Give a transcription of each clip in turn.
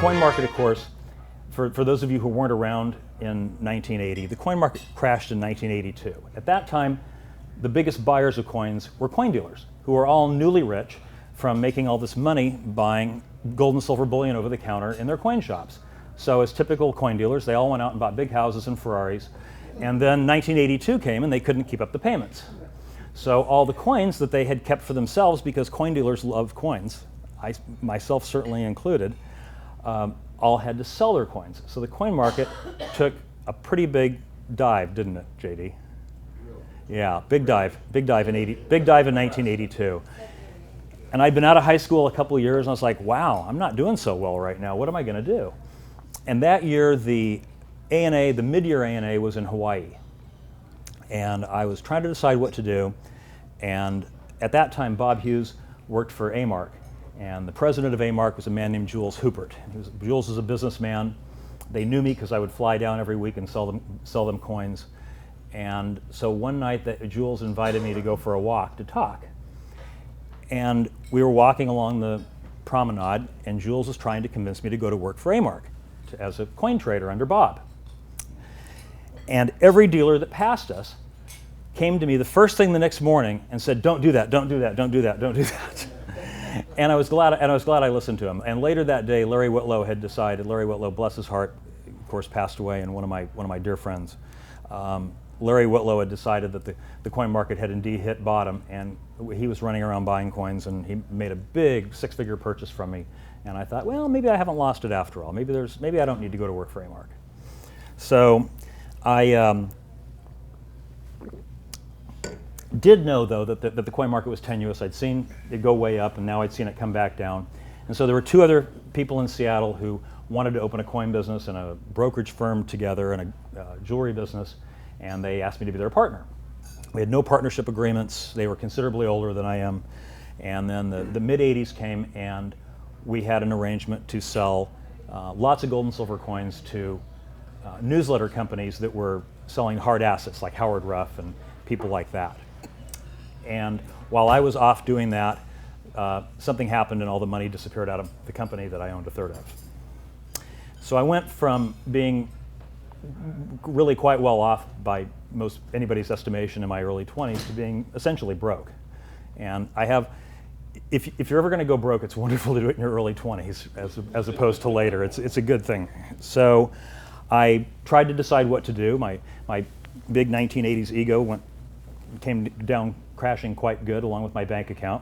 coin market, of course, for those of you who weren't around in 1980, the coin market crashed in 1982. At that time, the biggest buyers of coins were coin dealers, who were all newly rich from making all this money buying gold and silver bullion over the counter in their coin shops. So as typical coin dealers, they all went out and bought big houses and Ferraris. And then 1982 came and they couldn't keep up the payments. So all the coins that they had kept for themselves, because coin dealers love coins, I myself certainly included, all had to sell their coins. So the coin market took a pretty big dive, didn't it, JD? Yeah, big dive in 1982. And I'd been out of high school a couple of years, and I was like, wow, I'm not doing so well right now. What am I going to do? And that year, the ANA, the mid-year ANA, was in Hawaii. And I was trying to decide what to do. And at that time, Bob Hughes worked for A-Mark. And the president of A-Mark was a man named Jules Hoopert. Jules was a businessman. They knew me because I would fly down every week and sell them coins. And so one night, Jules invited me to go for a walk to talk. And we were walking along the promenade, and Jules was trying to convince me to go to work for A-Mark as a coin trader under Bob. And every dealer that passed us came to me the first thing the next morning and said, "Don't do that, don't do that, don't do that, don't do that." And I was glad I listened to him. And later that day, Larry Whitlow had decided. Larry Whitlow, bless his heart, of course, passed away, and one of my dear friends. Larry Whitlow had decided that the coin market had indeed hit bottom, and he was running around buying coins, and he made a big six-figure purchase from me. And I thought, well, maybe I haven't lost it after all. Maybe I don't need to go to work for A-Mark. So I did know, though, that the coin market was tenuous. I'd seen it go way up, and now I'd seen it come back down. And so there were two other people in Seattle who wanted to open a coin business and a brokerage firm together and a jewelry business, and they asked me to be their partner. We had no partnership agreements. They were considerably older than I am. And then the mid-'80s came, and we had an arrangement to sell lots of gold and silver coins to newsletter companies that were selling hard assets like Howard Ruff and people like that. And while I was off doing that, something happened and all the money disappeared out of the company that I owned a third of. So I went from being really quite well off by most anybody's estimation in my early 20s to being essentially broke. And I have, if you're ever going to go broke, it's wonderful to do it in your early 20s as opposed to later. It's a good thing. So I tried to decide what to do. My big 1980s ego came down crashing quite good along with my bank account.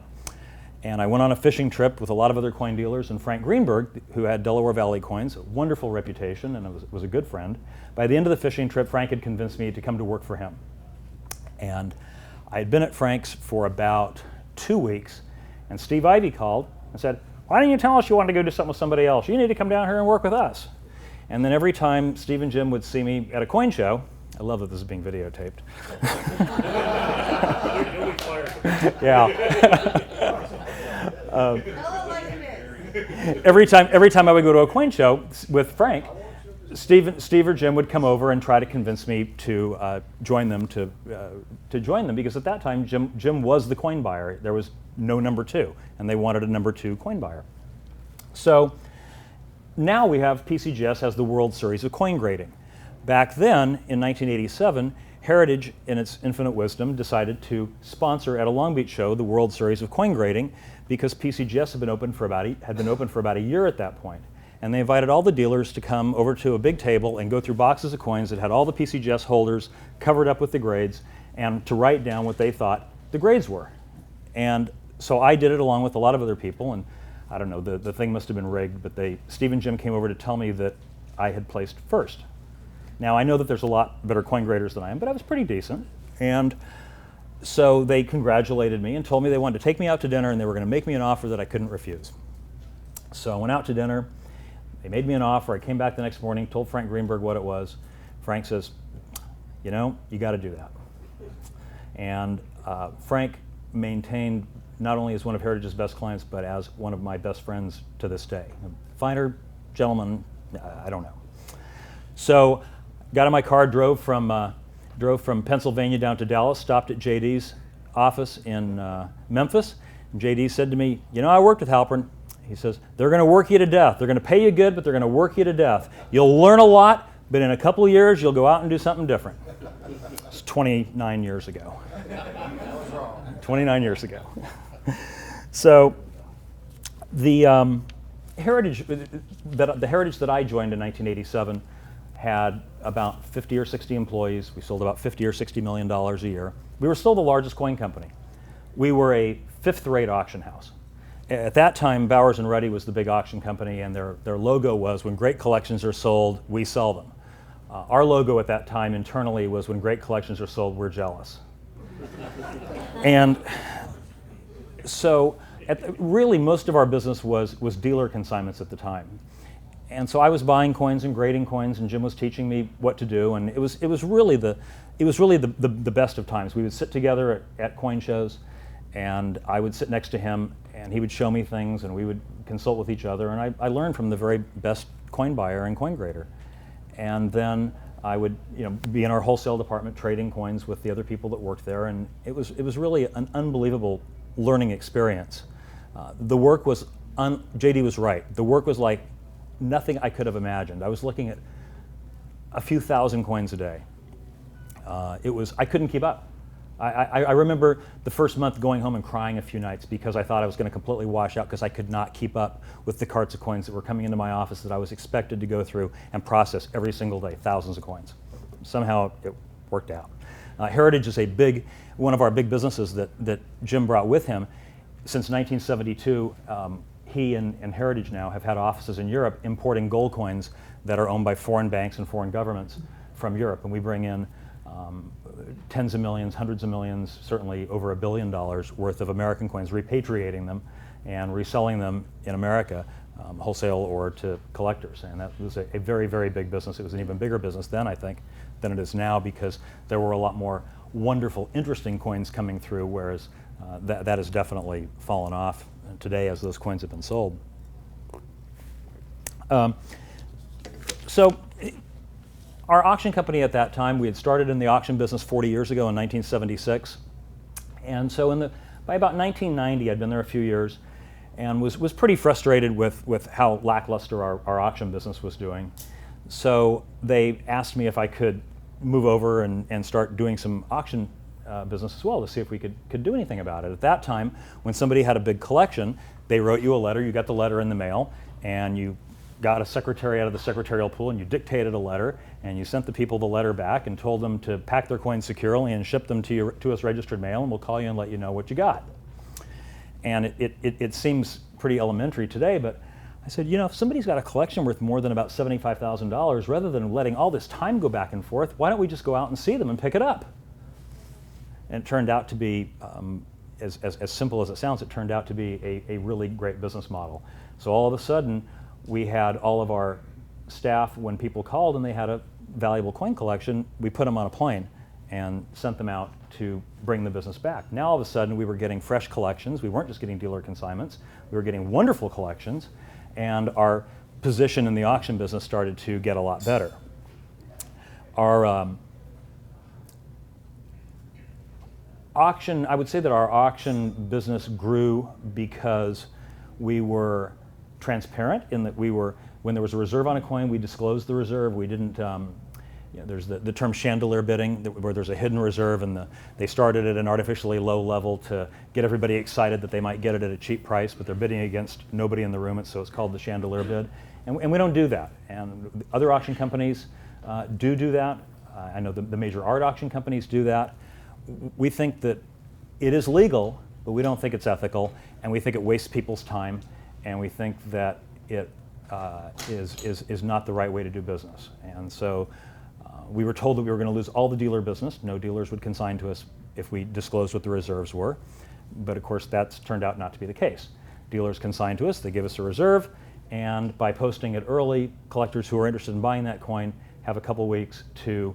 And I went on a fishing trip with a lot of other coin dealers and Frank Greenberg, who had Delaware Valley coins, a wonderful reputation, and was a good friend. By the end of the fishing trip, Frank had convinced me to come to work for him. And I had been at Frank's for about 2 weeks, and Steve Ivey called and said, "Why didn't you tell us you wanted to go do something with somebody else? You need to come down here and work with us." And then every time Steve and Jim would see me at a coin show, I love that this is being videotaped. Yeah. Every time I would go to a coin show with Frank, Steve or Jim would come over and try to convince me to join them because at that time Jim was the coin buyer. There was no number two, and they wanted a number two coin buyer. So now we have PCGS has the World Series of coin grading. Back then, in 1987, Heritage, in its infinite wisdom, decided to sponsor at a Long Beach show the World Series of coin grading because PCGS had been open for about a year at that point. And they invited all the dealers to come over to a big table and go through boxes of coins that had all the PCGS holders covered up with the grades and to write down what they thought the grades were. And so I did it along with a lot of other people, and I don't know, the thing must have been rigged, but Steve and Jim came over to tell me that I had placed first. Now I know that there's a lot better coin graders than I am, but I was pretty decent. And so they congratulated me and told me they wanted to take me out to dinner and they were going to make me an offer that I couldn't refuse. So I went out to dinner. They made me an offer. I came back the next morning, told Frank Greenberg what it was. Frank says, "You know, you got to do that." And Frank maintained not only as one of Heritage's best clients, but as one of my best friends to this day. A finer gentleman, I don't know. So got in my car, drove from Pennsylvania down to Dallas, stopped at JD's office in Memphis. And JD said to me, "You know, I worked with Halpern. He says, they're going to work you to death. They're going to pay you good, but they're going to work you to death. You'll learn a lot, but in a couple of years, you'll go out and do something different. It's 29 years ago. 29 years ago. So the heritage that I joined in 1987 had about 50 or 60 employees. We sold about $50 or $60 million a year. We were still the largest coin company. We were a fifth-rate auction house. At that time, Bowers & Reddy was the big auction company, and their logo was, when great collections are sold, we sell them. Our logo at that time internally was, when great collections are sold, we're jealous. And so really most of our business was dealer consignments at the time. And so I was buying coins and grading coins, and Jim was teaching me what to do, and it was really the best of times. We would sit together at coin shows, and I would sit next to him, and he would show me things, and we would consult with each other, and I learned from the very best coin buyer and coin grader. And then I would be in our wholesale department trading coins with the other people that worked there, and it was really an unbelievable learning experience. The work was, JD was right, the work was like nothing I could have imagined. I was looking at a few thousand coins a day. I couldn't keep up. I remember the first month going home and crying a few nights because I thought I was going to completely wash out because I could not keep up with the carts of coins that were coming into my office that I was expected to go through and process every single day, thousands of coins. Somehow it worked out. Heritage is one of our big businesses that Jim brought with him. Since 1972, he and Heritage now have had offices in Europe importing gold coins that are owned by foreign banks and foreign governments from Europe, and we bring in tens of millions, hundreds of millions, certainly over $1 billion worth of American coins, repatriating them and reselling them in America, wholesale or to collectors. And that was a very, very big business. It was an even bigger business then, I think, than it is now, because there were a lot more wonderful, interesting coins coming through, whereas that has definitely fallen off today as those coins have been sold. So our auction company at that time, we had started in the auction business 40 years ago in 1976. And so by about 1990, I'd been there a few years and was pretty frustrated with how lackluster our auction business was doing. So they asked me if I could move over and start doing some auction business as well to see if we could do anything about it. At that time, when somebody had a big collection, they wrote you a letter, you got the letter in the mail, and you got a secretary out of the secretarial pool and you dictated a letter and you sent the people the letter back and told them to pack their coins securely and ship them to us registered mail, and we'll call you and let you know what you got. And it seems pretty elementary today, but I said, if somebody's got a collection worth more than about $75,000, rather than letting all this time go back and forth, why don't we just go out and see them and pick it up? And it turned out to be, as simple as it sounds, it turned out to be a really great business model. So all of a sudden, we had all of our staff, when people called and they had a valuable coin collection, we put them on a plane and sent them out to bring the business back. Now all of a sudden we were getting fresh collections. We weren't just getting dealer consignments. We were getting wonderful collections, and our position in the auction business started to get a lot better. Our I would say that our auction business grew because we were transparent in that when there was a reserve on a coin, we disclosed the reserve. We didn't, there's the term chandelier bidding, where there's a hidden reserve, and they started at an artificially low level to get everybody excited that they might get it at a cheap price, but they're bidding against nobody in the room, so it's called the chandelier bid. And we don't do that. And other auction companies do that. I know the major art auction companies do that. We think that it is legal, but we don't think it's ethical, and we think it wastes people's time, and we think that it is not the right way to do business. And so we were told that we were going to lose all the dealer business. No dealers would consign to us if we disclosed what the reserves were. But of course, that's turned out not to be the case. Dealers consign to us, they give us a reserve, and by posting it early, collectors who are interested in buying that coin have a couple weeks to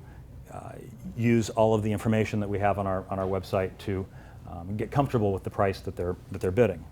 use all of the information that we have on our website to get comfortable with the price that they're bidding.